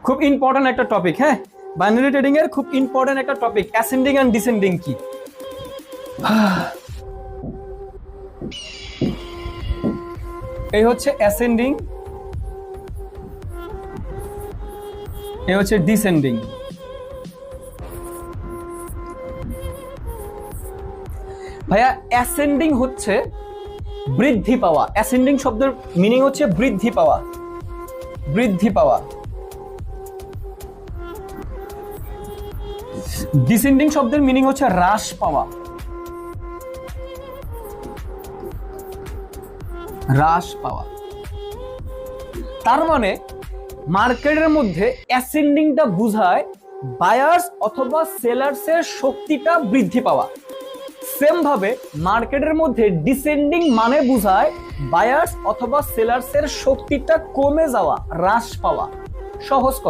খুব ইম্পর্টেন্ট একটা টপিক, হ্যাঁ, বাইনারি ট্রেডিং এর খুব ইম্পর্টেন্ট একটা টপিক, অ্যাসেন্ডিং এন্ড ডিসেন্ডিং কি। এই হচ্ছে অ্যাসেন্ডিং, এই হচ্ছে ডিসেন্ডিং। ভাইয়া অ্যাসেন্ডিং হচ্ছে বৃদ্ধি পাওয়া, অ্যাসেন্ডিং শব্দের মিনিং হচ্ছে বৃদ্ধি পাওয়া, বৃদ্ধি পাওয়া। ডিসেন্ডিং শব্দের মিনিং হচ্ছে হ্রাস পাওয়া, হ্রাস পাওয়া। তার মানে মার্কেটের মধ্যে অ্যাসেন্ডিংটা বোঝায় বায়ার্স অথবা সেলার্সের শক্তিটা বৃদ্ধি পাওয়া। সেম ভাবে মার্কেটের মধ্যে ডিসেন্ডিং মানে বোঝায় বায়ার্স অথবা সেলার্সের শক্তিটা কমে যাওয়া, হ্রাস পাওয়া। সহজ কথা।